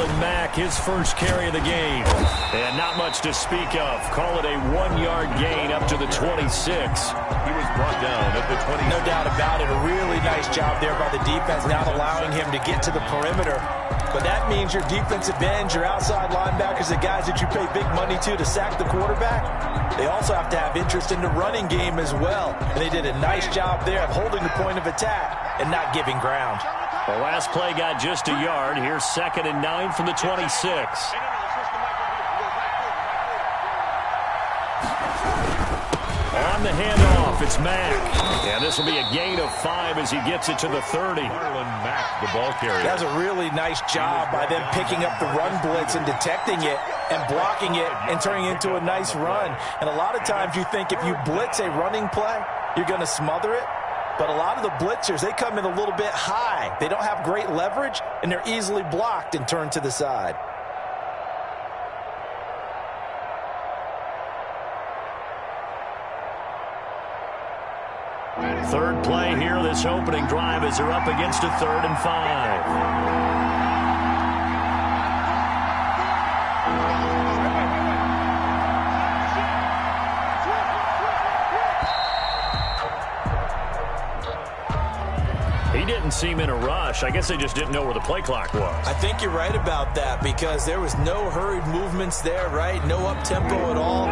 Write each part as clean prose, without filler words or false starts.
Marlon Mack, his first carry of the game. And not much to speak of. Call it a 1-yard gain up to the 26. He was brought down at the 20. No doubt about it. A really nice job there by the defense, not allowing him to get to the perimeter. But that means your defensive ends, your outside linebackers, the guys that you pay big money to sack the quarterback, they also have to have interest in the running game as well. And they did a nice job there of holding the point of attack and not giving ground. The last play got just a yard. Here's 2nd and 9 from the 26. On the handoff, it's Mack. And this will be a gain of 5 as he gets it to the 30. Marlon Mack, the ball carrier. That was a really nice job by them picking up the run blitz and detecting it and blocking it and turning it into a nice run. And a lot of times you think if you blitz a running play, you're going to smother it. But a lot of the blitzers, they come in a little bit high. They don't have great leverage, and they're easily blocked and turned to the side. Third play here, this opening drive as they're up against a 3rd and 5. He didn't seem in a rush. I guess they just didn't know where the play clock was. I think you're right about that because there was no hurried movements there, right? No up-tempo at all.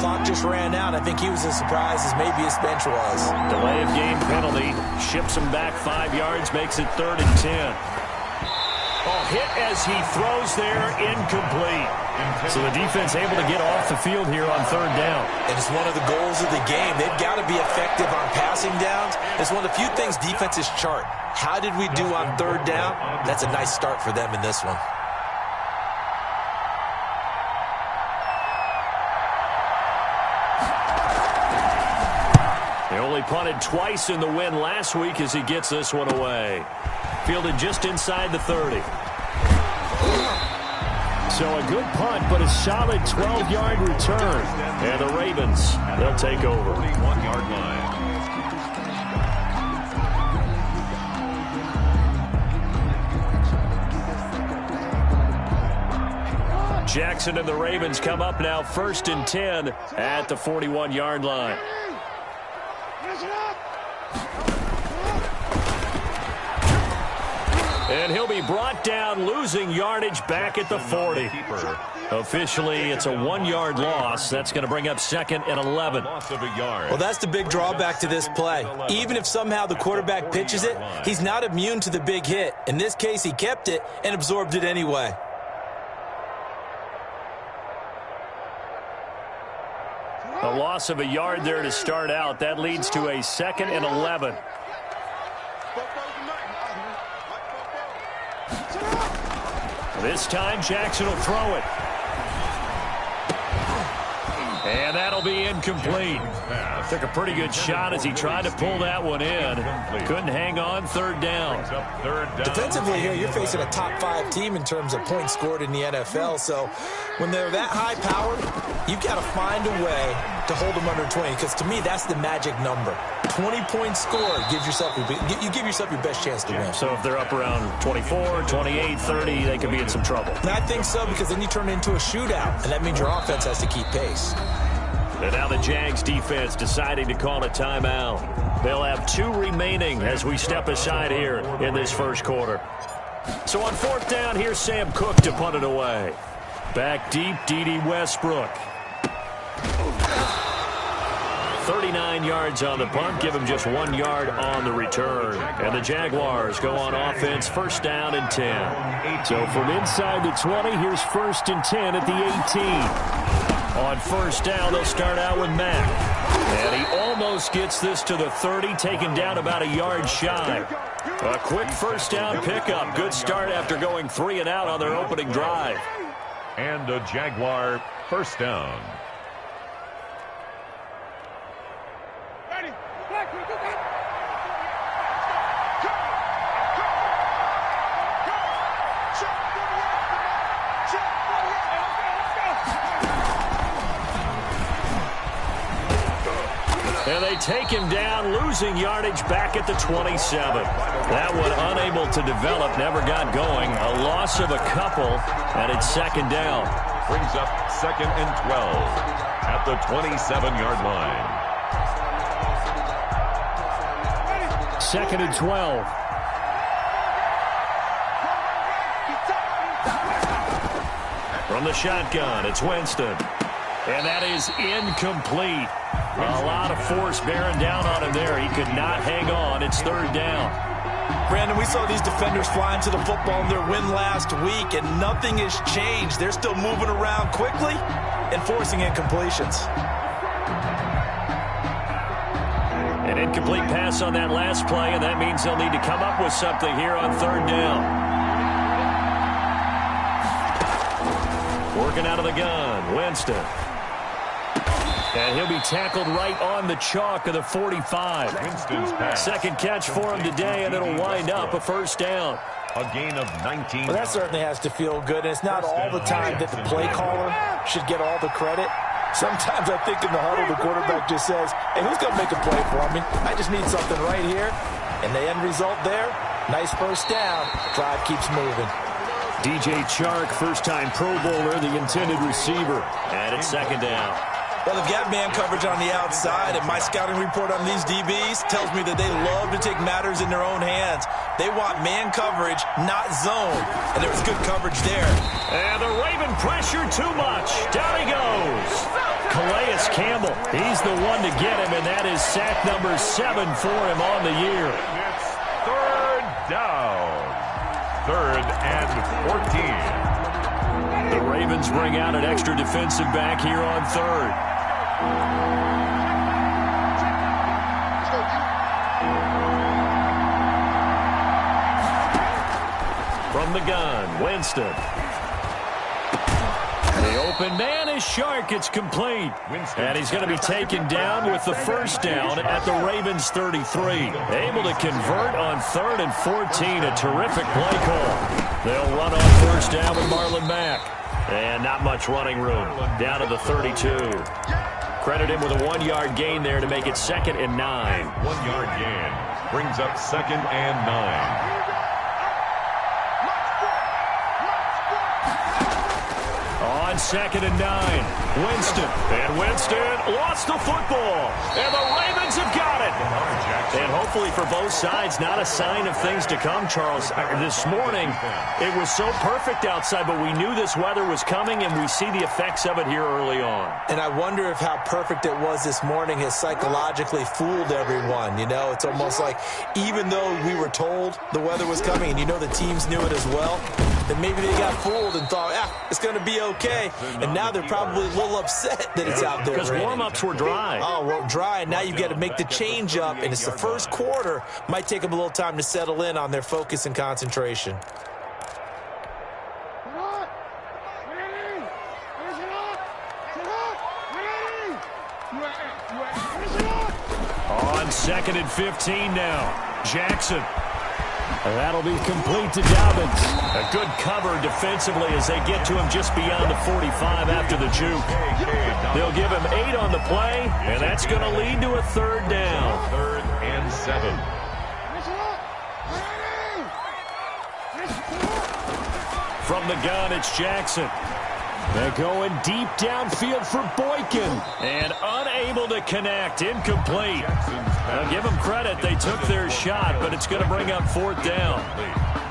Clock just ran out. I think he was as surprised as maybe his bench was. Delay of game penalty. Ships him back 5 yards, makes it 3rd and 10. Oh, hit as he throws there, incomplete. So the defense able to get off the field here on 3rd down. And it's one of the goals of the game. They've got to be effective on passing downs. It's one of the few things defenses chart. How did we do on 3rd down? That's a nice start for them in this one. They only punted twice in the win last week as he gets this one away. Fielded just inside the 30. So a good punt, but a solid 12-yard return. And the Ravens, they'll take over. 41-yard line. Jackson and the Ravens come up now 1st and 10 at the 41-yard line. And he'll be brought down, losing yardage back at the 40. Officially, it's a 1-yard loss. That's going to bring up 2nd and 11. Loss of a yard. Well, that's the big drawback to this play. Even if somehow the quarterback pitches it, he's not immune to the big hit. In this case, he kept it and absorbed it anyway. A loss of a yard there to start out. That leads to a 2nd and 11. This time, Jackson will throw it. And that'll be incomplete. Took a pretty good shot as he tried to pull that one in. Couldn't hang on. 3rd down. Defensively here, you're facing a top 5 team in terms of points scored in the NFL. So when they're that high powered, you've got to find a way to hold them under 20. Because to me, that's the magic number. 20 points scored gives yourself you give yourself your best chance to win. So if they're up around 24, 28, 30, they could be in some trouble. And I think so, because then you turn it into a shootout, and that means your offense has to keep pace. And now the Jags defense deciding to call a timeout. They'll have 2 remaining as we step aside here in this first quarter. So on 4th down, here's Sam Cook to punt it away. Back deep, D.D. Westbrook. 39 yards on the punt, give him just 1 yard on the return. And the Jaguars go on offense, 1st down and 10. So from inside the 20, here's 1st and 10 at the 18. On 1st down, they'll start out with Mack. And he almost gets this to the 30, taken down about a yard shy. A quick 1st down pickup. Good start after going 3 and out on their opening drive. And a Jaguar 1st down. And they take him down, losing yardage back at the 27. That one unable to develop, never got going. A loss of a couple, and it's second down. Brings up 2nd and 12 at the 27-yard line. 2nd and 12. From the shotgun, it's Winston. And that is incomplete. A lot of force bearing down on him there. He could not hang on. It's third down. Brandon, we saw these defenders fly into the football in their win last week, and nothing has changed. They're still moving around quickly and forcing incompletions. An incomplete pass on that last play, and that means they'll need to come up with something here on third down. Working out of the gun, Winston. And he'll be tackled right on the chalk of the 45. Winston's pass. Second catch for him today, and it'll wind up a first down. A gain of 19. Well, that certainly has to feel good, and it's not all the time that the play caller should get all the credit. Sometimes I think in the huddle, the quarterback just says, hey, who's going to make a play for me? I just need something right here. And the end result there, nice first down. Drive keeps moving. DJ Chark, first-time Pro Bowler, the intended receiver. And it's second down. Well, they've got man coverage on the outside, and my scouting report on these DBs tells me that they love to take matters in their own hands. They want man coverage, not zone. And there was good coverage there. And the Raven pressure too much. Down he goes. Calais Campbell, he's the one to get him, and that is sack number 7 for him on the year. It's third down. 3rd and 14. The Ravens bring out an extra defensive back here on third. From the gun, Winston. The open man is Shark. It's complete. And he's going to be taken down with the first down at the Ravens 33. Able to convert on 3rd and 14. A terrific play call. They'll run on first down with Marlon Mack. And not much running room. Down to the 32. Credit him with a 1-yard gain there to make it 2nd and 9. 1-yard gain. Brings up 2nd and 9. On 2nd and 9, Winston. And Winston lost the football. And the Ravens have got it. And hopefully for both sides, not a sign of things to come, Charles. This morning, it was so perfect outside, but we knew this weather was coming, and we see the effects of it here early on. And I wonder if how perfect it was this morning has psychologically fooled everyone. You know, it's almost like even though we were told the weather was coming, and you know the teams knew it as well, then maybe they got fooled and thought, it's going to be okay. And now they're probably a little upset that it's out there. Because warm-ups were dry. Oh, well, dry, and now you've got to make the change up, and it's the first quarter. Might take them a little time to settle in on their focus and concentration. On 2nd and 15 now, Jackson. And that'll be complete to Dobbins. A good cover defensively as they get to him just beyond the 45 after the juke. They'll give him 8 on the play, and that's going to lead to a 3rd down. 3rd and 7. From the gun, it's Jackson. They're going deep downfield for Boykin. And unable to connect. Incomplete. Now give them credit. They took their shot, but it's going to bring up 4th down.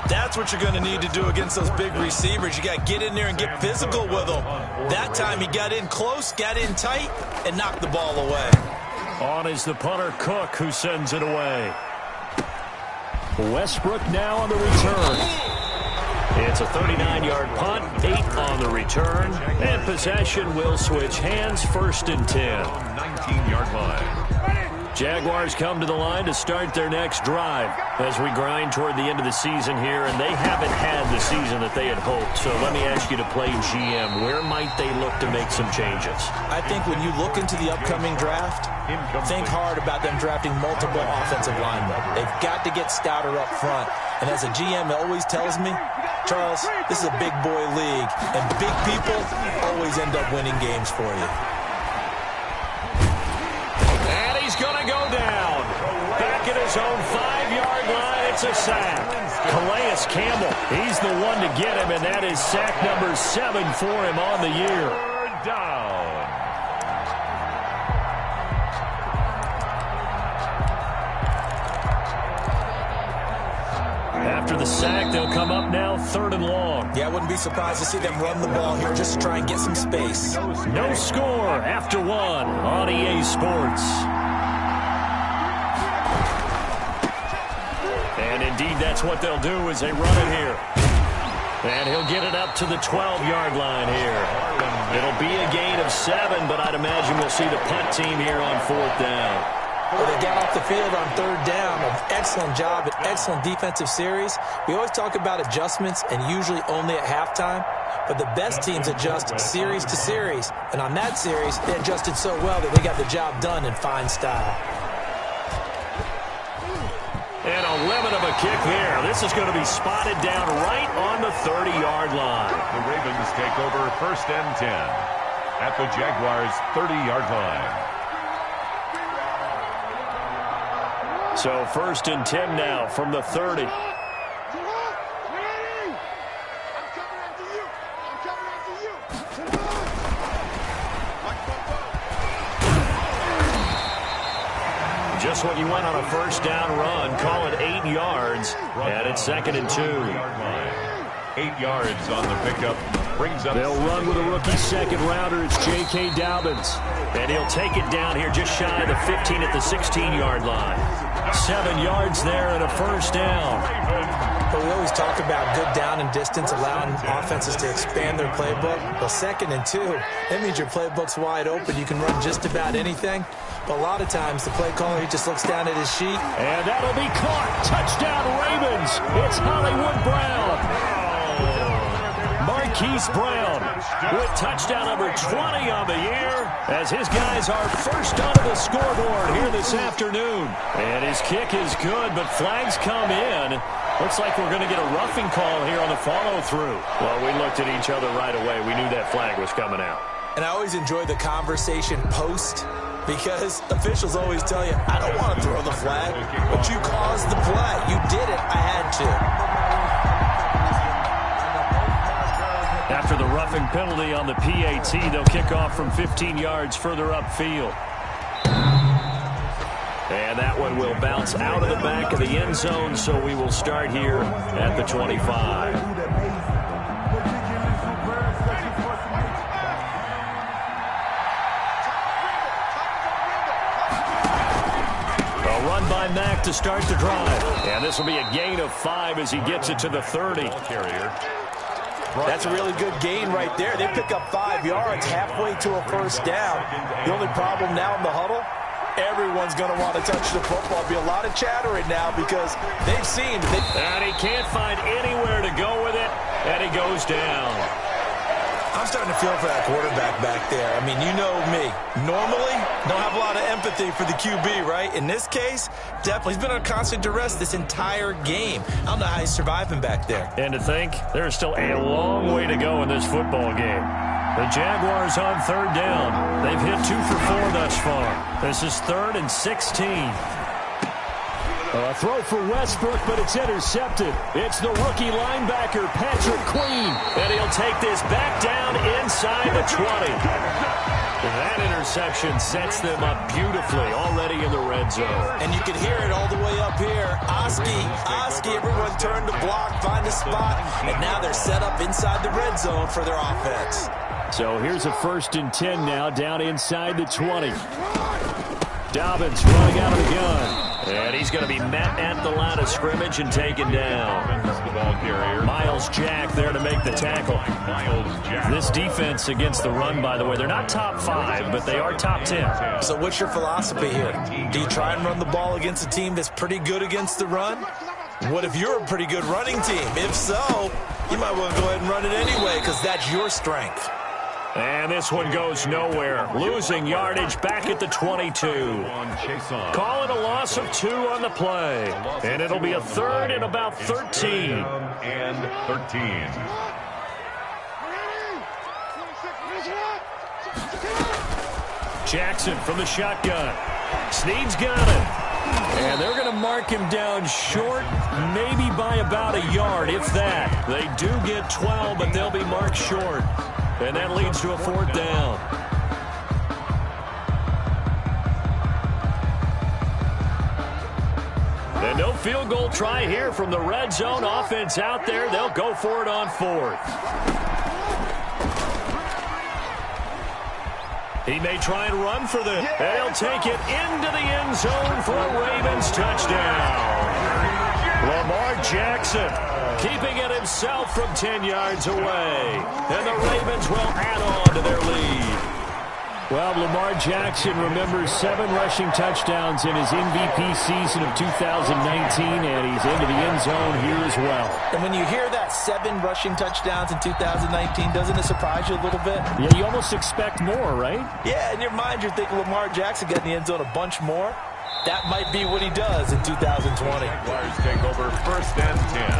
That's what you're going to need to do against those big receivers. You got to get in there and get physical with them. That time he got in close, got in tight, and knocked the ball away. On is the punter, Cook, who sends it away. Westbrook now on the return. It's a 39-yard punt, 8 on the return, and possession will switch hands, 1st and 10. 19-yard line. Jaguars come to the line to start their next drive as we grind toward the end of the season here, and they haven't had the season that they had hoped. So let me ask you to play GM. Where might they look to make some changes? I think when you look into the upcoming draft, think hard about them drafting multiple offensive linemen. They've got to get stouter up front. And as a GM, it always tells me, Charles, this is a big boy league, and big people always end up winning games for you. And he he's going to go down. Back at his own 5-yard line, it's a sack. Calais Campbell, he's the one to get him, and that is sack number 7 for him on the year. Third down. After the sack, they'll come up now 3rd and long. Yeah, I wouldn't be surprised to see them run the ball here just to try and get some space. No score after 1 on EA Sports. And indeed, that's what they'll do as they run it here. And he'll get it up to the 12-yard line here. It'll be a gain of 7, but I'd imagine we'll see the punt team here on 4th down. Well, they got off the field on 3rd down. An excellent job, an excellent defensive series. We always talk about adjustments and usually only at halftime. But the best teams adjust series to series. And on that series, they adjusted so well that they got the job done in fine style. And a limit of a kick there. This is going to be spotted down right on the 30-yard line. The Ravens take over 1st and 10 at the Jaguars' 30-yard line. So 1st and 10 now from the 30. Just when you went on a 1st down run, call it 8 yards, and it's 2nd and 2. 8 yards on the pickup. Brings up. They'll run with a rookie 2nd rounder. It's J.K. Dobbins. And he'll take it down here just shy of the 15 at the 16-yard line. 7 yards there and a 1st down. But we always talk about good down and distance, allowing offenses to expand their playbook. Well, 2nd and 2, that means your playbook's wide open. You can run just about anything. But a lot of times, the play caller, he just looks down at his sheet. And that'll be caught. Touchdown, Ravens. It's Hollywood Brown. Marquise Brown with touchdown number 20 on the year as his guys are first onto the scoreboard here this afternoon. And his kick is good, but flags come in. Looks like we're going to get a roughing call here on the follow-through. Well, we looked at each other right away. We knew that flag was coming out. And I always enjoy the conversation post because officials always tell you, I don't want to throw the flag, but you caused the play. You did it. I had to. After the roughing penalty on the PAT, they'll kick off from 15 yards further upfield. And that one will bounce out of the back of the end zone, so we will start here at the 25. A run by Mack to start the drive. And this will be a gain of 5 as he gets it to the 30. That's a really good gain right there. They pick up 5 yards halfway to a 1st down. The only problem now in the huddle, everyone's going to want to touch the football. Be a lot of chattering now because they've seen. And he can't find anywhere to go with it, and he goes down. I'm starting to feel for that quarterback back there. I mean, you know me. Normally, don't have a lot of empathy for the QB, right? In this case, definitely. He's been on constant duress this entire game. I don't know how he's surviving back there. And to think, there's still a long way to go in this football game. The Jaguars on 3rd down. They've hit 2 for 4 thus far. This is 3rd and 16. A throw for Westbrook, but it's intercepted. It's the rookie linebacker, Patrick Queen. And he'll take this back down inside the 20. That interception sets them up beautifully already in the red zone. And you can hear it all the way up here. Oski, everyone turned to block, find a spot, and now they're set up inside the red zone for their offense. So here's a 1st and 10 now, down inside the 20. Dobbins running out of the gun. And he's going to be met at the line of scrimmage and taken down. Miles Jack there to make the tackle. This defense against the run, by the way, they're not top 5, but they are top 10. So what's your philosophy here? Do you try and run the ball against a team that's pretty good against the run? What if you're a pretty good running team? If so, you might want to go ahead and run it anyway because that's your strength. And this one goes nowhere. Losing yardage back at the 22. Calling a loss of 2 on the play. And it'll be a 3rd and about 13. And 13. Jackson from the shotgun. Snead's got it. And they're going to mark him down short, maybe by about a yard, if that. They do get 12, but they'll be marked short. And that leads to a 4th down. And no field goal try here from the red zone. Offense out there. They'll go for it on 4th. He may try and run for this. And he'll take it into the end zone for a Ravens touchdown. Lamar Jackson keeping it himself from 10 yards away. And the Ravens will add on to their lead. Well, Lamar Jackson remembers 7 rushing touchdowns in his MVP season of 2019, and he's into the end zone here as well. And when you hear that 7 rushing touchdowns in 2019, doesn't it surprise you a little bit? Yeah, you almost expect more, right? Yeah, in your mind you're thinking Lamar Jackson got in the end zone a bunch more. That might be what he does in 2020. Jaguars take over 1st and 10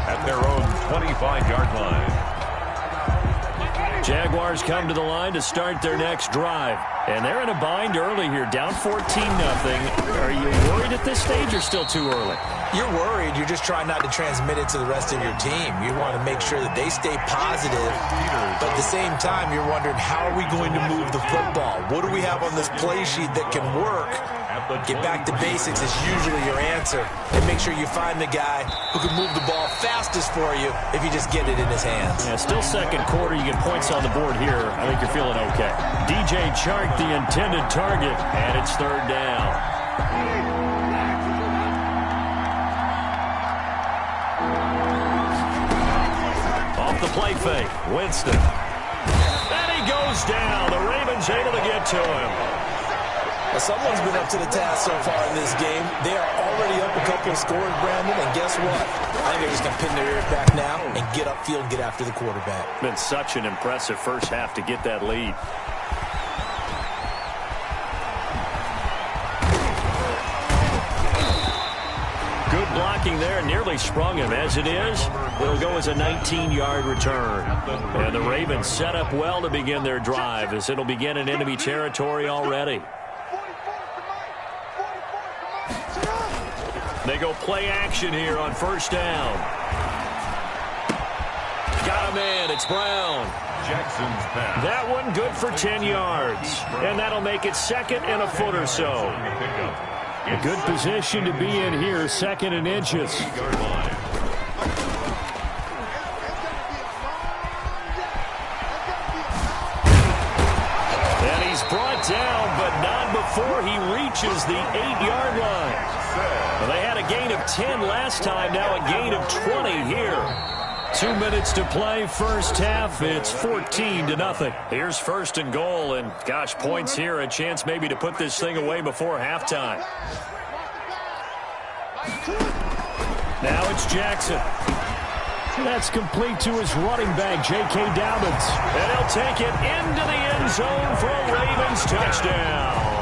at their own 25-yard line. Jaguars come to the line to start their next drive. And they're in a bind early here, down 14-0. Are you worried at this stage or still too early? You're worried. You're just trying not to transmit it to the rest of your team. You want to make sure that they stay positive. But at the same time, you're wondering, how are we going to move the football? What do we have on this play sheet that can work? Get back to basics is usually your answer. And make sure you find the guy who can move the ball fastest for you if you just get it in his hands. Yeah, still second quarter. You get points on the board here. I think you're feeling okay. DJ Chark, the intended target, and it's 3rd down. Off the play fake, Winston. And he goes down. The Ravens able to get to him. Well, someone's been up to the task so far in this game. They are already up a couple of scores, Brandon, and guess what? I think they're just going to pin their ears back now and get upfield and get after the quarterback. Been such an impressive first half to get that lead. Good blocking there, nearly sprung him. As it is, it'll go as a 19-yard return. And the Ravens set up well to begin their drive, as it'll begin in enemy territory already. They go play action here on 1st down. Got him in. It's Brown. Jackson's pass. That one good for 10 yards. And that'll make it 2nd and a foot or so. A good position to be in here, 2nd and inches. And he's brought down, but not before he reaches the 8-yard line. Well, they had a gain of 10 last time, now a gain of 20 here. 2 minutes to play, first half. It's 14-0. Here's 1st and goal, and gosh, points here, a chance maybe to put this thing away before halftime. Now it's Jackson. That's complete to his running back, J.K. Dobbins. And he'll take it into the end zone for a Ravens touchdown.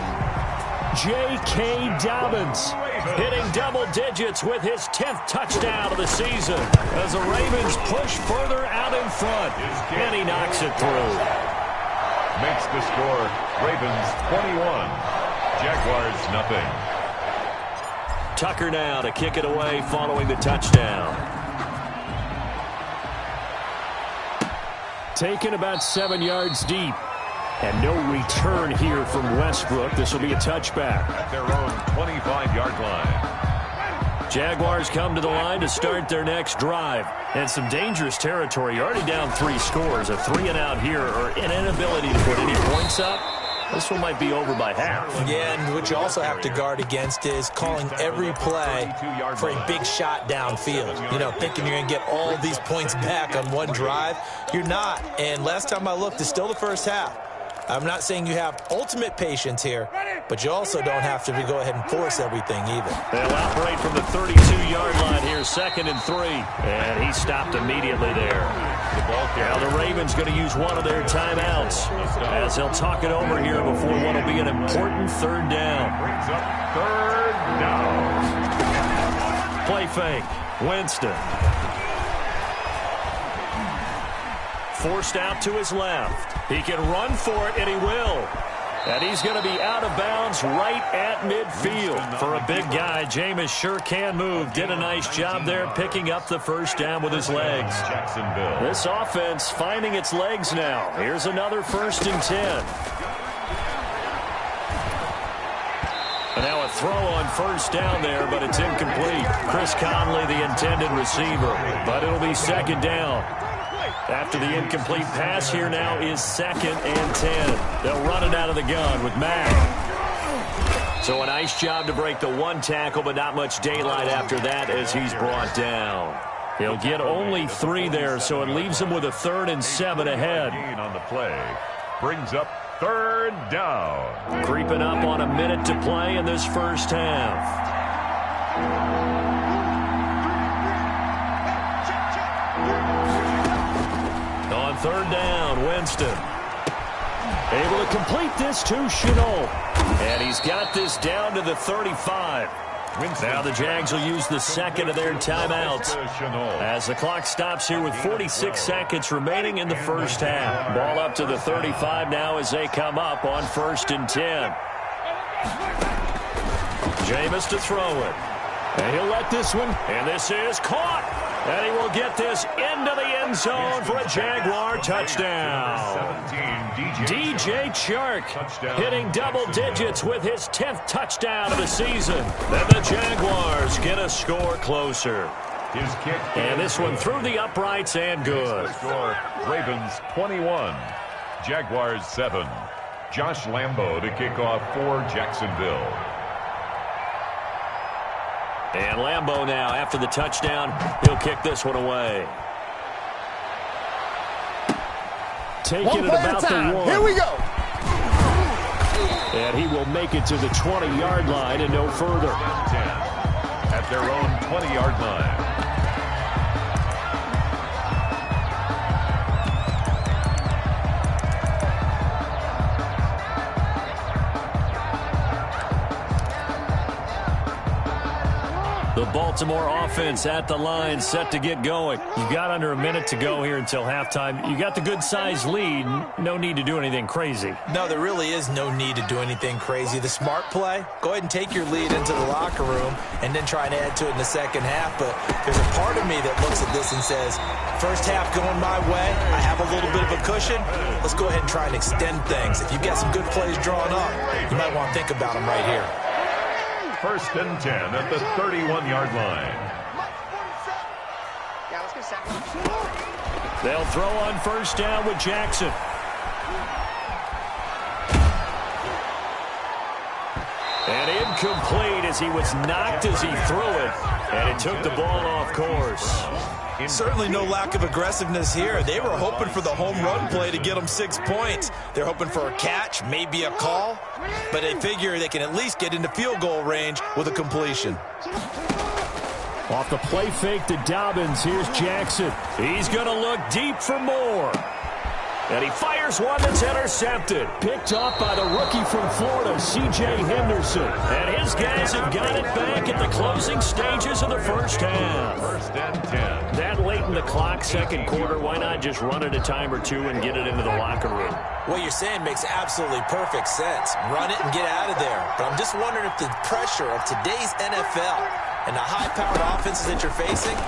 J.K. Dobbins hitting double digits with his 10th touchdown of the season as the Ravens push further out in front, and he knocks it through. Makes the score Ravens 21, Jaguars nothing. Tucker now to kick it away following the touchdown. Taken about 7 yards deep. And no return here from Westbrook. This will be a touchback. At their own 25-yard line. Jaguars come to the line to start their next drive. And some dangerous territory. You're already down 3 scores. A 3-and-out here, or an inability to put any points up. This one might be over by half. Yeah, and what you also have to guard against is calling every play for a big shot downfield. You know, thinking you're going to get all of these points back on one drive. You're not. And last time I looked, it's still the first half. I'm not saying you have ultimate patience here, but you also don't have to go ahead and force everything either. They'll operate from the 32-yard line here, 2nd and 3. And he stopped immediately there. Now the Ravens going to use one of their timeouts as they'll talk it over here before what will be an important 3rd down. Brings up 3rd down. Play fake. Winston. Forced out to his left. He can run for it, and he will. And he's going to be out of bounds right at midfield. For a big guy, Jameis sure can move. Did a nice job there picking up the first down with his legs. This offense finding its legs now. Here's another 1st and 10. And now a throw on 1st down there, but it's incomplete. Chris Conley, the intended receiver. But it'll be 2nd down. After the incomplete pass, here now is 2nd and 10. They'll run it out of the gun with Mack. So a nice job to break the 1 tackle, but not much daylight after that as he's brought down. He'll get only 3 there, so it leaves him with a 3rd and 7 ahead. On the play brings up 3rd down. Creeping up on a minute to play in this first half. On 3rd down, Winston. Able to complete this to Shenault. And he's got this down to the 35. Now the Jags will use the 2nd of their timeouts as the clock stops here with 46 seconds remaining in the first half. Ball up to the 35 now as they come up on 1st and 10. Jameis to throw it. And he'll let this one, and this is caught. And he will get this into the end zone for a Jaguar touchdown. DJ Chark hitting double digits with his 10th touchdown of the season. Then the Jaguars get a score closer. And this one through the uprights and good. Ravens 21, Jaguars 7. Josh Lambo to kick off for Jacksonville. And Lambo now, after the touchdown, he'll kick this one away. Taking it about the 1. Here we go. And he will make it to the 20-yard line and no further. 10 at their own 20-yard line. The Baltimore offense at the line, set to get going. You've got under a minute to go here until halftime. You got the good-sized lead. No need to do anything crazy. No, there really is no need to do anything crazy. The smart play, go ahead and take your lead into the locker room and then try and add to it in the second half. But there's a part of me that looks at this and says, first half going my way, I have a little bit of a cushion. Let's go ahead and try and extend things. If you've got some good plays drawn up, you might want to think about them right here. 1st and 10 at the 31-yard line. They'll throw on 1st down with Jackson. And incomplete as he was knocked as he threw it. And it took the ball off course. Certainly no lack of aggressiveness here. They were hoping for the home run play to get them 6 points. They're hoping for a catch, maybe a call, but they figure they can at least get into field goal range with a completion. Off the play fake to Dobbins, here's Jackson. He's going to look deep for more. And he fires one that's intercepted. Picked off by the rookie from Florida, C.J. Henderson. And his guys have got it back at the closing stages of the first half. 1st and 10. That late in the clock, second quarter, why not just run it a time or two and get it into the locker room? What you're saying makes absolutely perfect sense. Run it and get out of there. But I'm just wondering if the pressure of today's NFL and the high-powered offenses that you're facing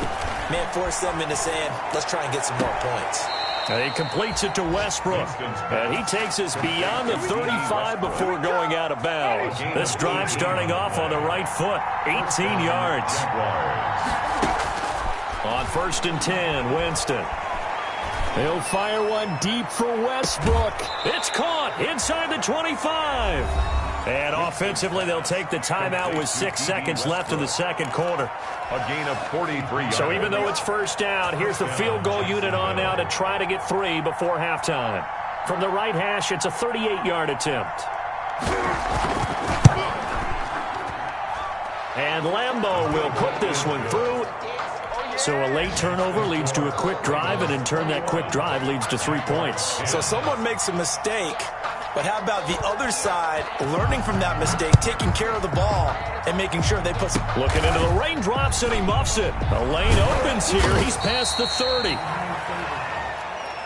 may force them into saying, let's try and get some more points. And he completes it to Westbrook. And he takes us beyond the 35 before going out of bounds. This drive starting off on the right foot, 18 yards. On 1st and 10, Winston. He'll fire one deep for Westbrook. It's caught inside the 25. And offensively, they'll take the timeout with 6 seconds left in the second quarter. A gain of 43 yards. So even though it's first down, here's the field goal unit on now to try to get 3 before halftime. From the right hash, it's a 38-yard attempt. And Lambo will put this one through. So a late turnover leads to a quick drive, and in turn that quick drive leads to 3 points. So someone makes a mistake, but how about the other side learning from that mistake, taking care of the ball, and making sure they put some... Looking into the raindrops, and he muffs it. The lane opens here. He's past the 30.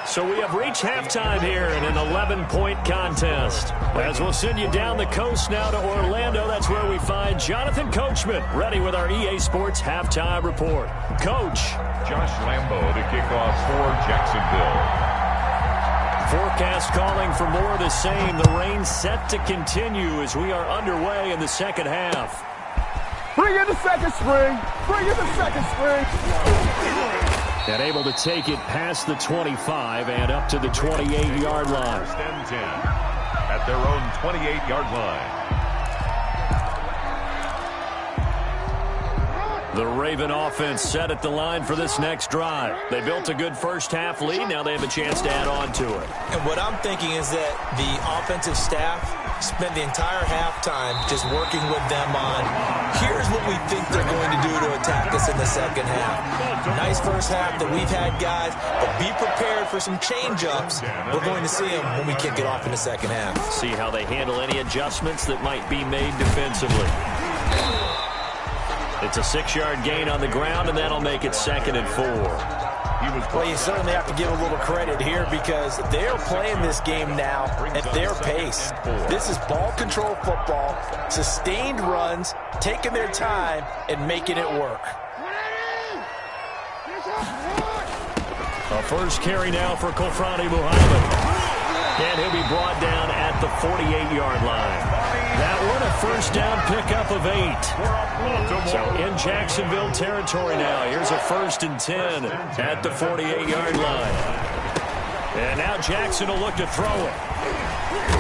So we have reached halftime here in an 11-point contest. As we'll send you down the coast now to Orlando, that's where we find Jonathan Coachman, ready with our EA Sports halftime report. Coach. Josh Lambo to kick off for Jacksonville. Forecast calling for more of the same. The rain set to continue as we are underway in the second half. Bring in the second string. Bring in the second string. And able to take it past the 25 and up to the 28-yard line. First and 10 at their own 28-yard line. The Raven offense set at the line for this next drive. They built a good first-half lead. Now they have a chance to add on to it. And what I'm thinking is that the offensive staff spent the entire halftime just working with them on, here's what we think they're going to do to attack us in the second half. Nice first half that we've had, guys, but be prepared for some change-ups. We're going to see them when we kick it off in the second half. See how they handle any adjustments that might be made defensively. It's a 6-yard gain on the ground, and that'll make it 2nd and 4. Well, you certainly have to give a little credit here because they're playing this game now at their pace. This is ball control football, sustained runs, taking their time, and making it work. A first carry now for Kofrani Muhammad. And he'll be brought down at the 48-yard line. That one a first down pickup of 8. So in Jacksonville territory now. Here's a 1st and 10 at the 48-yard line. And now Jackson will look to throw it.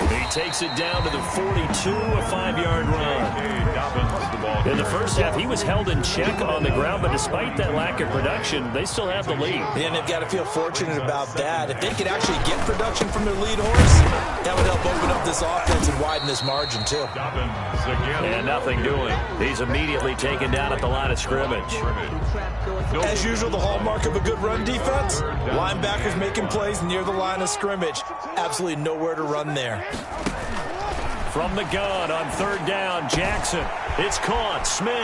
He takes it down to the 42, a 5-yard run. In the first half, he was held in check on the ground, but despite that lack of production, they still have the lead. And they've got to feel fortunate about that. If they could actually get production from their lead horse, that would help open up this offense and widen this margin, too. And nothing doing. He's immediately taken down at the line of scrimmage. As usual, the hallmark of a good run defense, linebackers making plays near the line of scrimmage. Absolutely nowhere to run there. From the gun on 3rd down, Jackson. It's caught. Smith.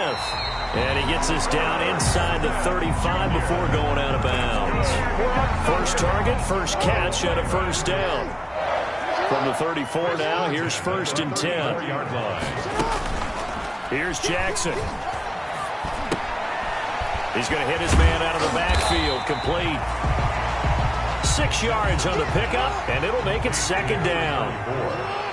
And he gets this down inside the 35 before going out of bounds. First target, first catch, and a first down. From the 34 now, here's 1st and 10. Here's Jackson. He's going to hit his man out of the backfield. Complete. 6 yards on the pickup, and it'll make it 2nd down.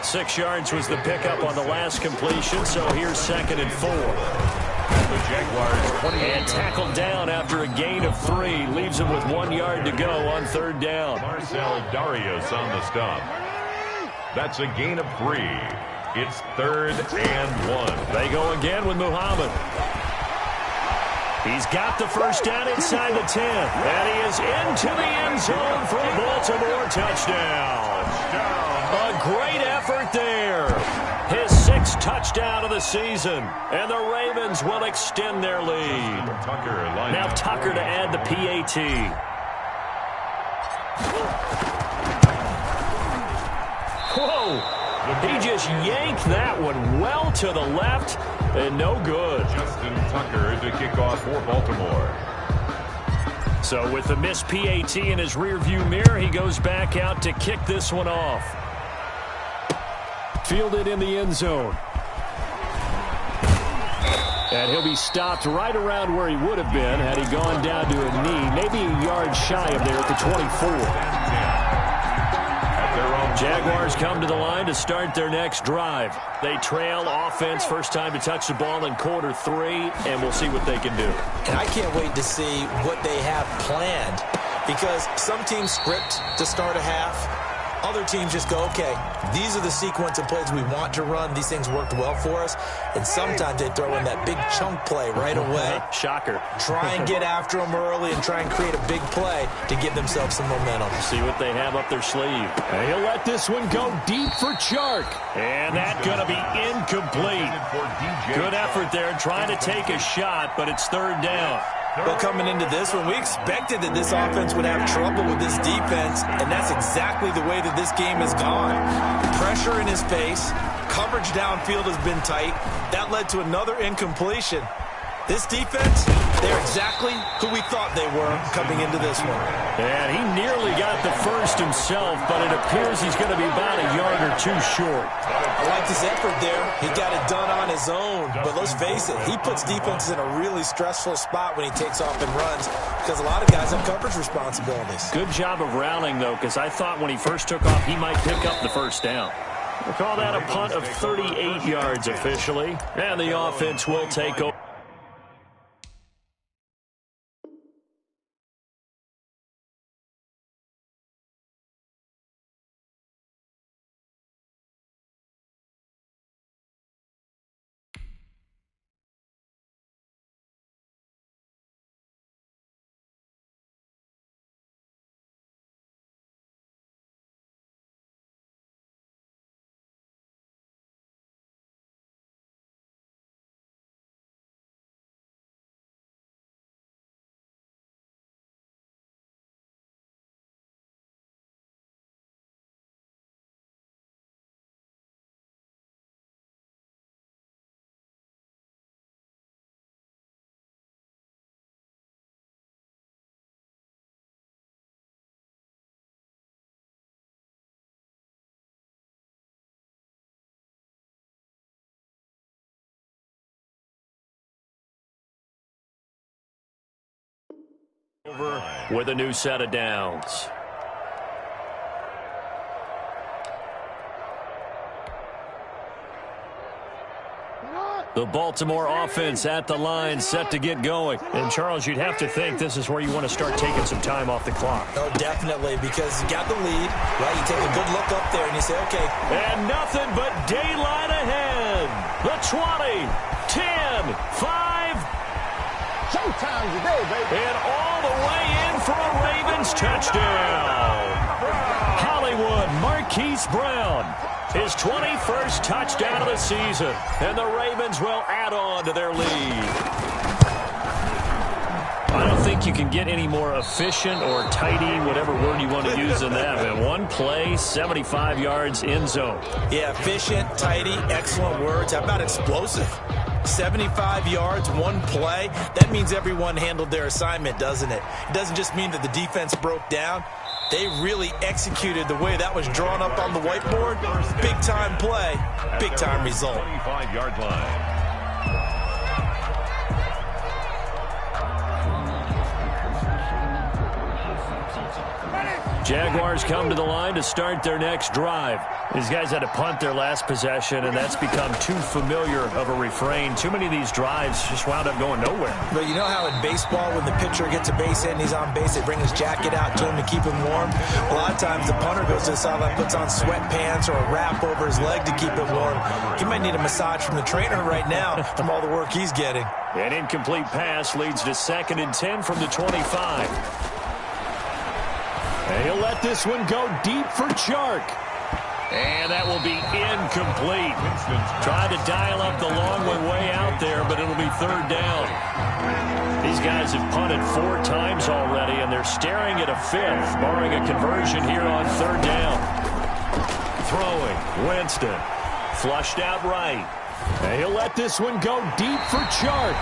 6 yards was the pickup on the last completion, so here's 2nd and 4. The Jaguars and tackled down after a gain of 3. Leaves him with 1 yard to go on 3rd down. Marcel Darius on the stop. That's a gain of 3. It's 3rd and 1. They go again with Muhammad. He's got the first down inside the 10. And he is into the end zone for a Baltimore touchdown. A great effort there. His 6th touchdown of the season. And the Ravens will extend their lead. Now Tucker to add the PAT. Whoa. He just yanked that one well to the left. And no good. Justin Tucker to kick off for Baltimore. So with the missed PAT in his rearview mirror, he goes back out to kick this one off. Fielded in the end zone. And he'll be stopped right around where he would have been had he gone down to a knee, maybe a yard shy of there at the 24. Jaguars come to the line to start their next drive. They trail offense, first time to touch the ball in quarter 3, and we'll see what they can do. And I can't wait to see what they have planned, because some teams script to start a half. Other teams just go, okay, these are the sequence of plays we want to run. These things worked well for us. And sometimes they throw in that big chunk play right away. Shocker. Try and get after them early and try and create a big play to give themselves some momentum. See what they have up their sleeve. And he'll let this one go deep for Chark. And that's going to be incomplete. Good effort there trying to take a shot, but it's 3rd down. Well, coming into this one, we expected that this offense would have trouble with this defense, and that's exactly the way that this game has gone. Pressure in his face, coverage downfield has been tight. That led to another incompletion. This defense They're exactly who we thought they were coming into this one. And he nearly got the first himself, but it appears he's going to be about a yard or two short. I liked his effort there. He got it done on his own. But let's face it, he puts defenses in a really stressful spot when he takes off and runs because a lot of guys have coverage responsibilities. Good job of rallying, though, because I thought when he first took off, he might pick up the first down. We'll call that a punt of 38 yards officially, and the offense will take over. Over with a new set of downs. The Baltimore offense at the line, set to get going. And, Charles, you'd have to think this is where you want to start taking some time off the clock. Oh, definitely, because you got the lead, right? You take a good look up there and you say, okay. And nothing but daylight ahead. The 20, 10, 5. Showtime today, baby. And all the way in for a Ravens touchdown. Hollywood Marquise Brown. His 21st touchdown of the season. And the Ravens will add on to their lead. I don't think you can get any more efficient or tidy, whatever word you want to use in that. Man, one play, 75 yards, end zone. Yeah, efficient, tidy, excellent words. How about explosive? 75 yards, one play. That means everyone handled their assignment, doesn't it? It doesn't just mean that the defense broke down. They really executed the way that was drawn up on the whiteboard. Big-time play, big-time result. 25-yard line. Jaguars come to the line to start their next drive. These guys had to punt their last possession, and that's become too familiar of a refrain. Too many of these drives just wound up going nowhere. But you know how in baseball, when the pitcher gets a base hit and he's on base, they bring his jacket out to him to keep him warm? A lot of times the punter goes to the sideline, puts on sweatpants or a wrap over his leg to keep him warm. He might need a massage from the trainer right now from all the work he's getting. An incomplete pass leads to 2nd and 10 from the 25. And he'll let this one go deep for Chark. And that will be incomplete. Tried to dial up the long one way out there, but it'll be 3rd down. These guys have punted 4 times already, and they're staring at a 5th, barring a conversion here on 3rd down. Throwing, Winston. Flushed out right. And he'll let this one go deep for Chark.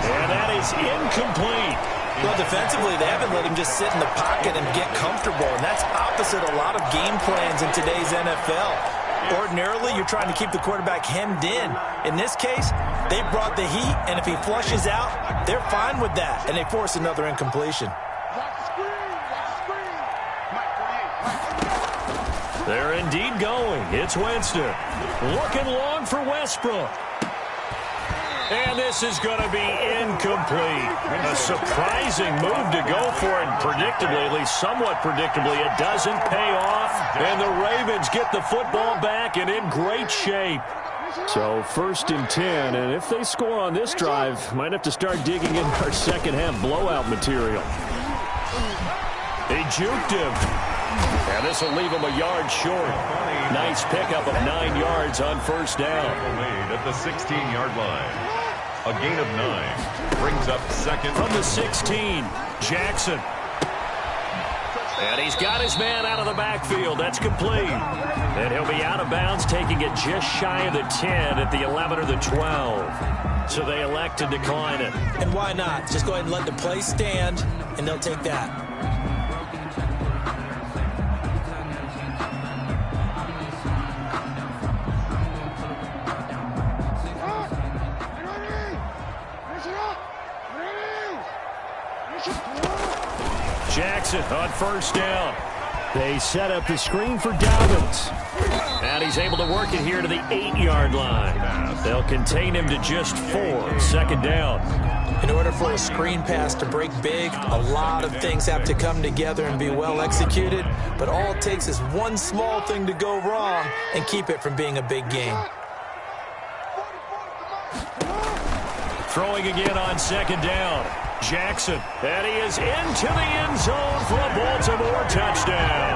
And that is incomplete. Well, defensively, they haven't let him just sit in the pocket and get comfortable, and that's opposite a lot of game plans in today's NFL. Ordinarily, you're trying to keep the quarterback hemmed in. In this case, they brought the heat, and if he flushes out, they're fine with that, and they force another incompletion. They're indeed going. It's Winston. Looking long for Westbrook. And this is going to be incomplete. A surprising move to go for it, and predictably, at least somewhat predictably, it doesn't pay off. And the Ravens get the football back and in great shape. So 1st and 10, and if they score on this drive, might have to start digging in our second half blowout material. They juked him. And this will leave him a yard short. Nice pickup of 9 yards on 1st down. Made at the 16-yard line. A gain of 9 brings up 2nd. From the 16, Jackson. And he's got his man out of the backfield. That's complete. And he'll be out of bounds, taking it just shy of the 10 at the 11 or the 12. So they elect to decline it. And why not? Just go ahead and let the play stand, and they'll take that. Jackson on first down. They set up the screen for Dobbins. And he's able to work it here to the 8-yard line. They'll contain him to just 4. Second down. In order for a screen pass to break big, a lot of things have to come together and be well executed. But all it takes is one small thing to go wrong and keep it from being a big game. Throwing again on second down. Jackson, and he is into the end zone for a Baltimore touchdown.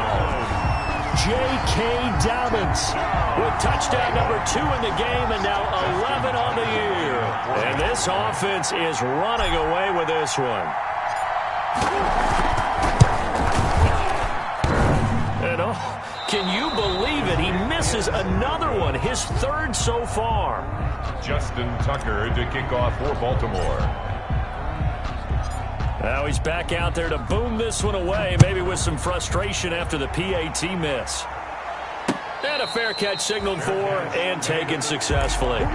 J.K. Dobbins with touchdown number 2 in the game and now 11 on the year. And this offense is running away with this one. And can you believe it? He misses another one, his 3rd so far. Justin Tucker to kick off for Baltimore. Now he's back out there to boom this one away, maybe with some frustration after the PAT miss. And a fair catch signaled for and taken successfully. The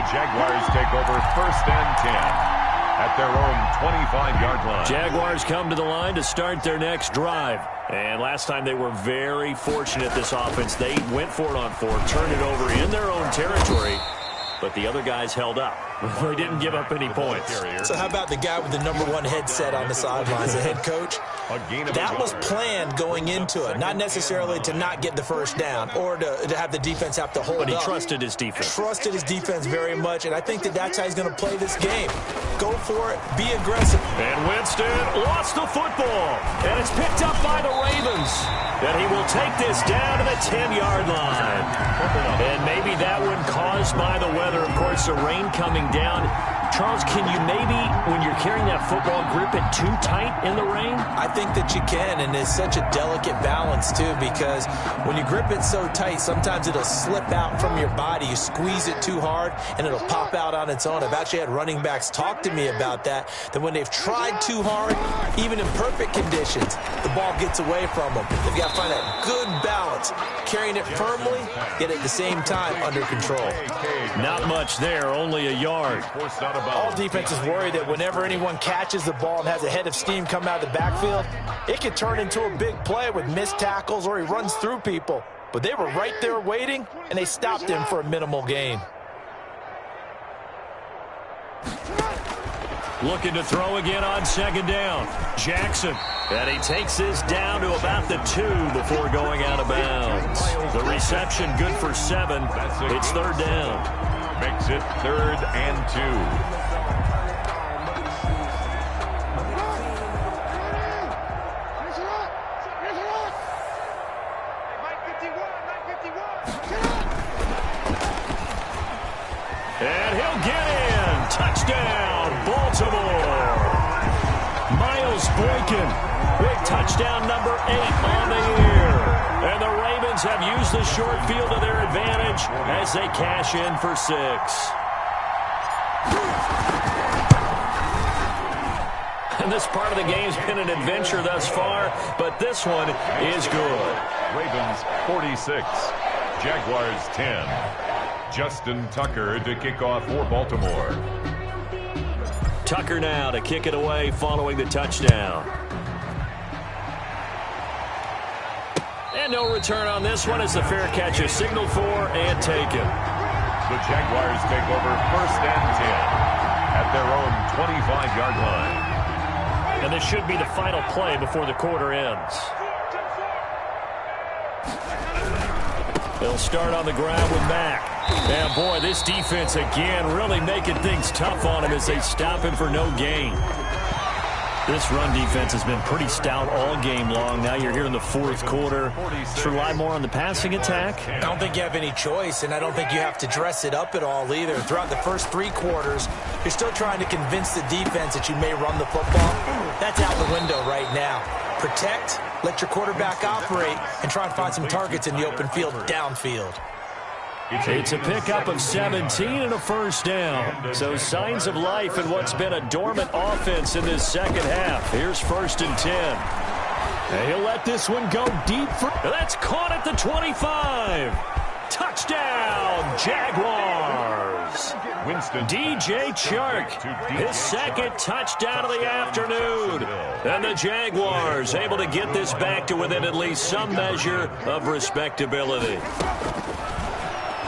Jaguars take over 1st and 10 at their own 25-yard line. Jaguars come to the line to start their next drive. And last time they were very fortunate, this offense. They went for it on 4, turned it over in their own territory, but the other guys held up. They didn't give up any points. So how about the guy with the number 1 headset on the sidelines, the head coach? That was planned going into it, not necessarily to not get the first down or to have the defense have to hold up. But he trusted his defense. Trusted his defense very much, and I think that's how he's going to play this game. Go for it, be aggressive. And Winston lost the football, and it's picked up by the Ravens. And he will take this down to the 10-yard line. And maybe that one caused by the weather. Of course, the rain coming down. Charles, can you maybe, when you're carrying that football, grip it too tight in the rain? I think that you can, and it's such a delicate balance, too, because when you grip it so tight, sometimes it'll slip out from your body. You squeeze it too hard, and it'll pop out on its own. I've actually had running backs talk to me about that when they've tried too hard, even in perfect conditions, the ball gets away from them. They've got to find that good balance, carrying it firmly, yet at the same time under control. Not much there, only a yard. All defenses worry that whenever anyone catches the ball and has a head of steam come out of the backfield, it can turn into a big play with missed tackles or he runs through people. But they were right there waiting, and they stopped him for a minimal gain. Looking to throw again on second down. Jackson. And he takes this down to about the 2 before going out of bounds. The reception good for 7. It's 3rd down. Makes it 3rd and 2. And he'll get in. Touchdown, Baltimore. Miles Boykin with touchdown number 8 on the year. And the Ravens have used the short field to their advantage as they cash in for 6. And this part of the game's been an adventure thus far, but this one is good. Ravens 46, Jaguars 10. Justin Tucker to kick off for Baltimore. Tucker now to kick it away following the touchdown. And no return on this one as the fair catch is signaled for and taken. The Jaguars take over 1st and 10 at their own 25-yard line. And this should be the final play before the quarter ends. They'll start on the ground with Mack. And boy, this defense again really making things tough on him as they stop him for no gain. This run defense has been pretty stout all game long. Now you're here in the 4th quarter. Just rely more on the passing attack. I don't think you have any choice, and I don't think you have to dress it up at all either. Throughout the first 3 quarters, you're still trying to convince the defense that you may run the football. That's out the window right now. Protect, let your quarterback operate, and try and find some targets in the open field downfield. It's a pickup of 17 and a first down. So signs of life in what's been a dormant offense in this second half. Here's 1st and 10. And he'll let this one go deep. That's caught at the 25. Touchdown, Jaguars. DJ Chark, his second touchdown of the afternoon. And the Jaguars able to get this back to within at least some measure of respectability.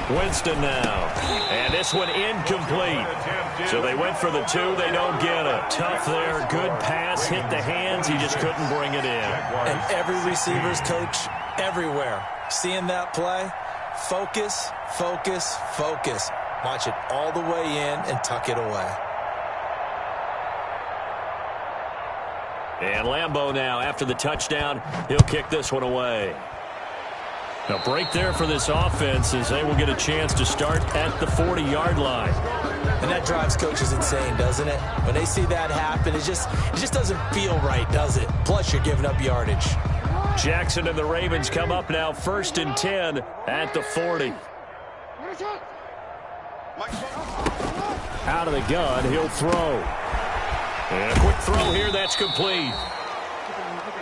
Winston now. And this one incomplete. So they went for the 2. They don't get it. Tough there. Good pass. Hit the hands. He just couldn't bring it in. And every receiver's coach everywhere. Seeing that play, focus, focus, focus. Watch it all the way in and tuck it away. And Lambeau now, after the touchdown, he'll kick this one away. A break there for this offense as they will get a chance to start at the 40-yard line. And that drives coaches insane, doesn't it? When they see that happen, it just doesn't feel right, does it? Plus, you're giving up yardage. Jackson and the Ravens come up now 1st and 10 at the 40. Out of the gun, he'll throw. And a quick throw here, that's complete.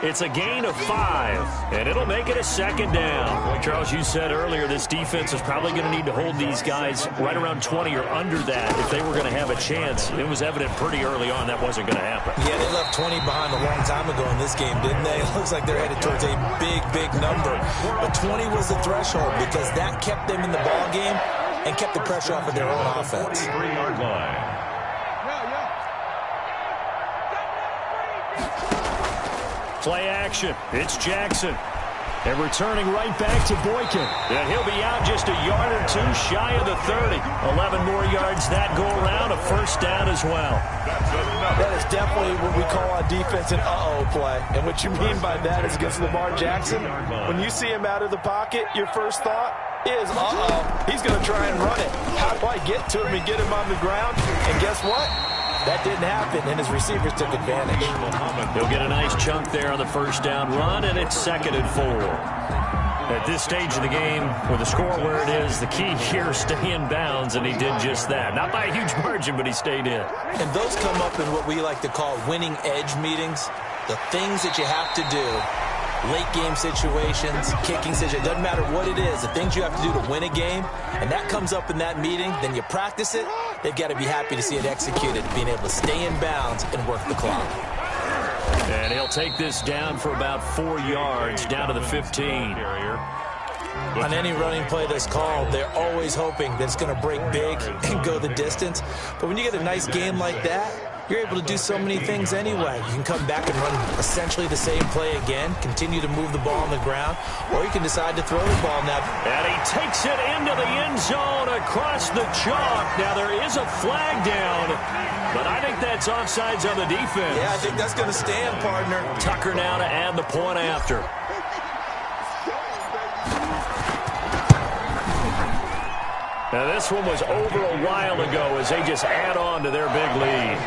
It's a gain of 5, and it'll make it a 2nd down. Charles, you said earlier this defense is probably going to need to hold these guys right around 20 or under that if they were going to have a chance. It was evident pretty early on that wasn't going to happen. Yeah, they left 20 behind a long time ago in this game, didn't they? It looks like they're headed towards a big, big number. But 20 was the threshold because that kept them in the ball game and kept the pressure off of their own offense. 3-yard line. Play action. It's Jackson. And returning right back to Boykin. And he'll be out just a yard or 2 shy of the 30. 11 more yards that go around. A first down as well. That is definitely what we call on defense an uh-oh play. And what you mean by that is against Lamar Jackson, when you see him out of the pocket, your first thought is, uh-oh, he's going to try and run it. How do I get to him and get him on the ground? And guess what? That didn't happen, and his receivers took advantage. He'll get a nice chunk there on the first down run, and it's 2nd and 4. At this stage of the game, with the score where it is, the key here, stay in bounds, and he did just that. Not by a huge margin, but he stayed in. And those come up in what we like to call winning edge meetings. The things that you have to do, late game situations, kicking situations, doesn't matter what it is, the things you have to do to win a game, and that comes up in that meeting, then you practice it, they've got to be happy to see it executed, being able to stay in bounds and work the clock. And he'll take this down for about 4 yards, down to the 15. On any running play that's called, they're always hoping that it's going to break big and go the distance. But when you get a nice game like that, you're able to do so many things anyway. You can come back and run essentially the same play again, continue to move the ball on the ground, or you can decide to throw the ball now. And he takes it into the end zone across the chalk. Now there is a flag down, but I think that's offsides on the defense. Yeah, I think that's going to stand, partner. Tucker now to add the point after. Now this one was over a while ago as they just add on to their big lead.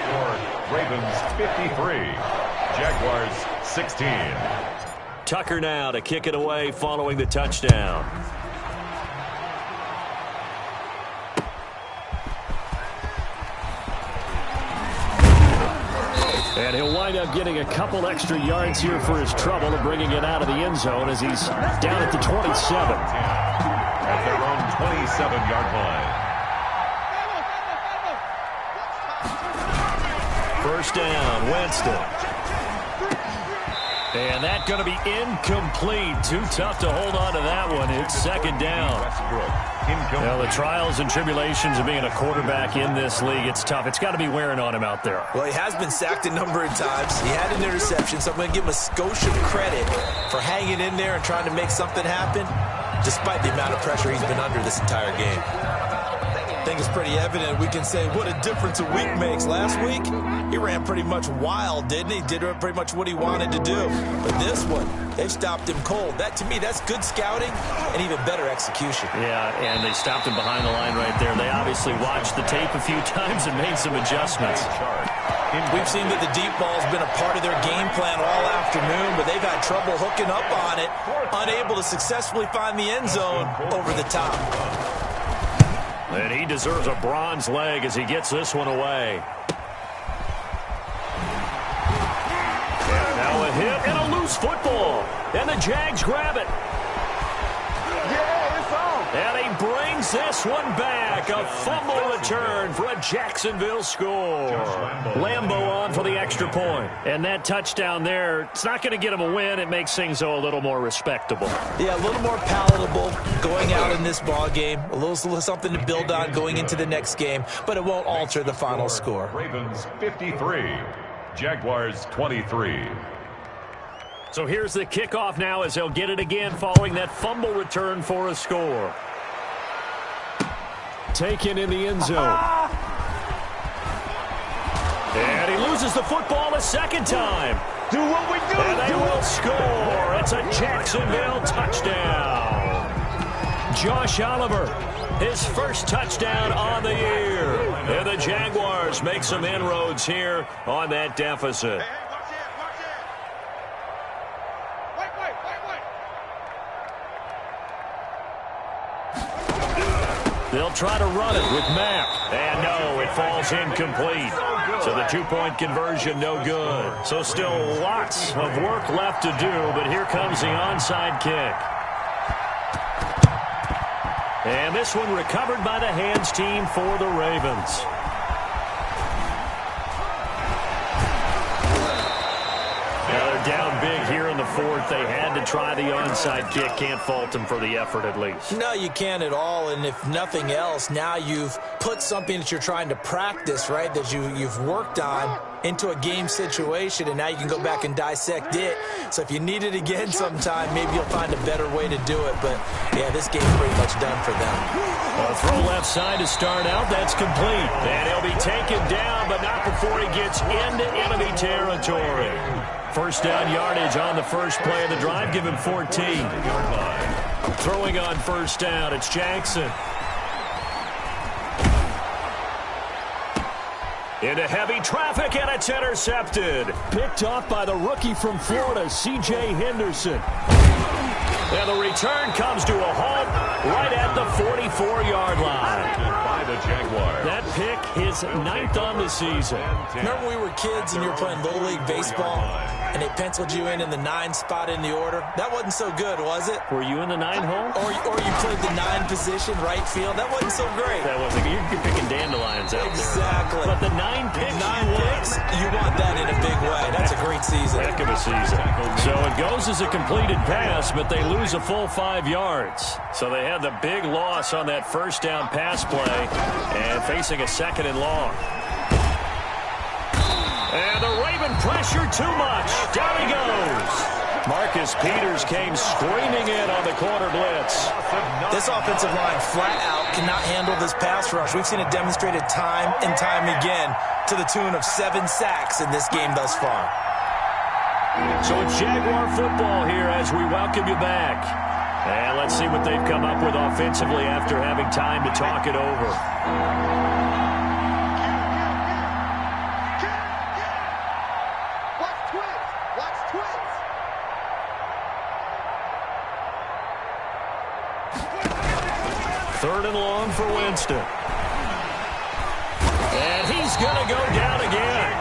Ravens 53, Jaguars 16. Tucker now to kick it away following the touchdown. And he'll wind up getting a couple extra yards here for his trouble and bringing it out of the end zone as he's down at the 27. At their own 27-yard line. First down, Winston. And that's going to be incomplete. Too tough to hold on to that one. It's 2nd down. Well, the trials and tribulations of being a quarterback in this league, it's tough. It's got to be wearing on him out there. Well, he has been sacked a number of times. He had an interception, so I'm going to give him a skosh of credit for hanging in there and trying to make something happen, despite the amount of pressure he's been under this entire game. I think it's pretty evident. We can say what a difference a week makes. Last week, he ran pretty much wild, didn't he? Did pretty much what he wanted to do. But this one, they've stopped him cold. That, to me, that's good scouting and even better execution. Yeah, and they stopped him behind the line right there. They obviously watched the tape a few times and made some adjustments. We've seen that the deep ball's been a part of their game plan all afternoon, but they've had trouble hooking up on it, unable to successfully find the end zone over the top. And he deserves a bronze leg as he gets this one away. And now a hit and a loose football. And the Jags grab it. And he brings this one back. A fumble return for a Jacksonville score. Lambo on for the extra point. And that touchdown there, it's not going to get him a win. It makes things, though, a little more respectable. Yeah, a little more palatable going out in this ball game. A little something to build on going into the next game, but it won't alter the final score. Ravens 53, Jaguars 23. So here's the kickoff now as they'll get it again following that fumble return for a score. Taken in the end zone. And he loses the football a second time. Do what we do. And they will score. It's a Jacksonville touchdown. Josh Oliver, his first touchdown on the year. And the Jaguars make some inroads here on that deficit. They'll try to run it with Mack. And no, it falls incomplete. So the two-point conversion no good. So still lots of work left to do, but here comes the onside kick. And this one recovered by the hands team for the Ravens. Down big here in the fourth. They had to try the onside kick. Can't fault them for the effort at least. No, you can't at all. And if nothing else, now you've put something that you're trying to practice, right, that you've worked on into a game situation, and now you can go back and dissect it. So if you need it again sometime, maybe you'll find a better way to do it. But, yeah, this game's pretty much done for them. A throw left side to start out. That's complete. And he'll be taken down, but not before he gets into enemy territory. First down yardage on the first play of the drive. Give him 14. Throwing on first down, it's Jackson. Into heavy traffic, and it's intercepted. Picked off by the rookie from Florida, C.J. Henderson. And the return comes to a halt right at the 44-yard line. By the Jaguars. That pick, his 9th on the season. Remember when we were kids and you were playing Little League Baseball, and they penciled you in the 9 spot in the order? That wasn't so good, was it? Were you in the 9 hole? Or you played the 9 position, right field? That wasn't so great. That wasn't good. You're picking dandelions out exactly. there. But the 9 picks, you want that in a big way. That's a great season. Heck of a season. So it goes as a completed pass, but they lose a full 5 yards. So they had the big loss on that first down pass play and facing a 2nd and long. And the Raven pressure too much. Down he goes. Marcus Peters came screaming in on the corner blitz. This offensive line flat out cannot handle this pass rush. We've seen it demonstrated time and time again to the tune of 7 sacks in this game thus far. So it's Jaguar football here as we welcome you back. And let's see what they've come up with offensively after having time to talk it over. Third and long for Winston. And he's going to go down again.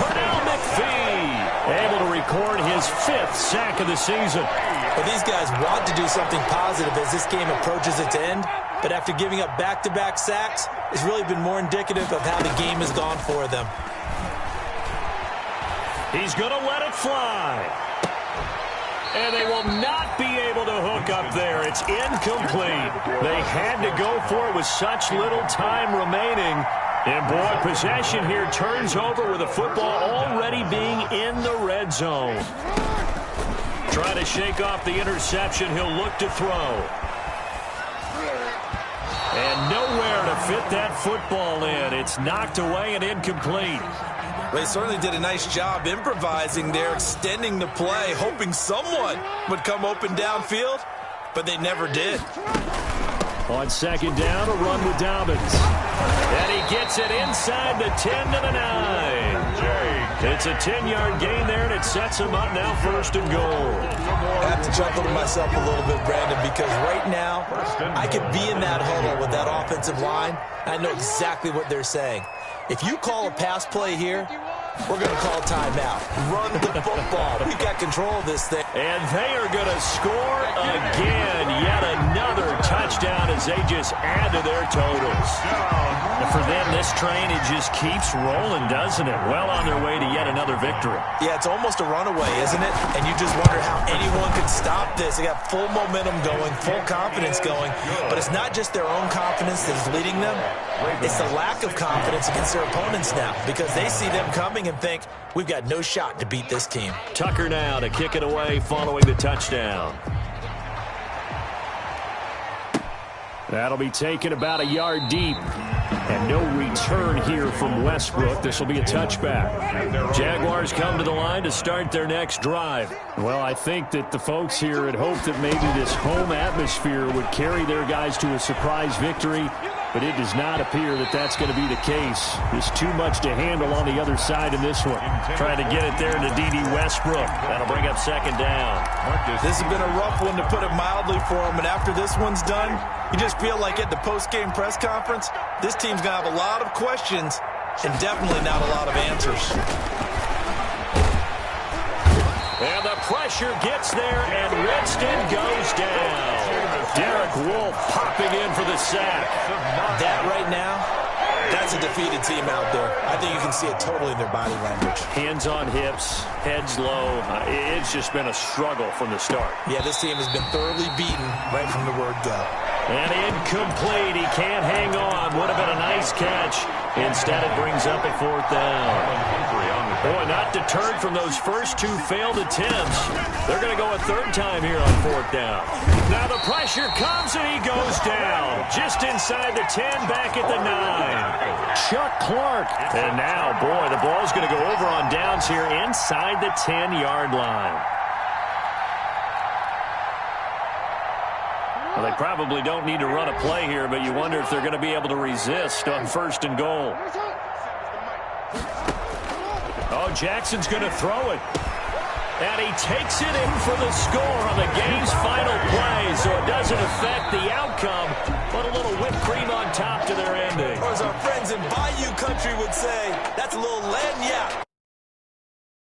Pernell McPhee able to record his 5th sack of the season. Well, these guys want to do something positive as this game approaches its end, but after giving up back-to-back sacks, it's really been more indicative of how the game has gone for them. He's going to let it fly. And they will not be able to hook up there. It's incomplete. They had to go for it with such little time remaining. And, boy, possession here turns over with the football already being in the red zone. Trying to shake off the interception. He'll look to throw. And nowhere to fit that football in. It's knocked away and incomplete. They certainly did a nice job improvising there, extending the play, hoping someone would come open downfield, but they never did. On second down, a run with Dobbins. And he gets it inside the 10 to the 9. It's a 10-yard gain there, and it sets him up now 1st and goal. I have to chuckle to myself a little bit, Brandon, because right now I could be in that huddle with that offensive line. I know exactly what they're saying. If you call a pass play here, we're going to call timeout. Run the football. We've got control of this thing. And they are going to score again. Yet another touchdown as they just add to their totals. And for them, this train, it just keeps rolling, doesn't it? Well on their way to yet another victory. Yeah, it's almost a runaway, isn't it? And you just wonder how anyone could stop this. They got full momentum going, full confidence going. But it's not just their own confidence that is leading them. It's the lack of confidence against their opponents now, because they see them coming and think, we've got no shot to beat this team. Tucker now to kick it away following the touchdown. That'll be taken about a yard deep. And no return here from Westbrook. This will be a touchback. Jaguars come to the line to start their next drive. Well, I think that the folks here had hoped that maybe this home atmosphere would carry their guys to a surprise victory, but it does not appear that that's going to be the case. There's too much to handle on the other side in this one. Trying to get it there to D.D. Westbrook. That'll bring up 2nd down. This has been a rough one, to put it mildly, for him. And after this one's done, you just feel like at the post-game press conference, this team's going to have a lot of questions and definitely not a lot of answers. And the pressure gets there, and Winston goes down. Derek Wolfe popping in for the sack. That right now, that's a defeated team out there. I think you can see it totally in their body language. Hands on hips, heads low. It's just been a struggle from the start. Yeah, this team has been thoroughly beaten right from the word go. And incomplete. He can't hang on. Would have been a nice catch. Instead, it brings up a 4th down. Boy, not deterred from those first 2 failed attempts. They're going to go a 3rd time here on 4th down. Now the pressure comes, and he goes down. Just inside the 10, back at the 9. Chuck Clark. And now, boy, the ball's going to go over on downs here inside the 10-yard line. Well, they probably don't need to run a play here, but you wonder if they're going to be able to resist on 1st and goal. Oh, Jackson's going to throw it. And he takes it in for the score on the game's final play, so it doesn't affect the outcome, but a little whipped cream on top to their ending. Or as our friends in Bayou Country would say, that's a little lagniappe.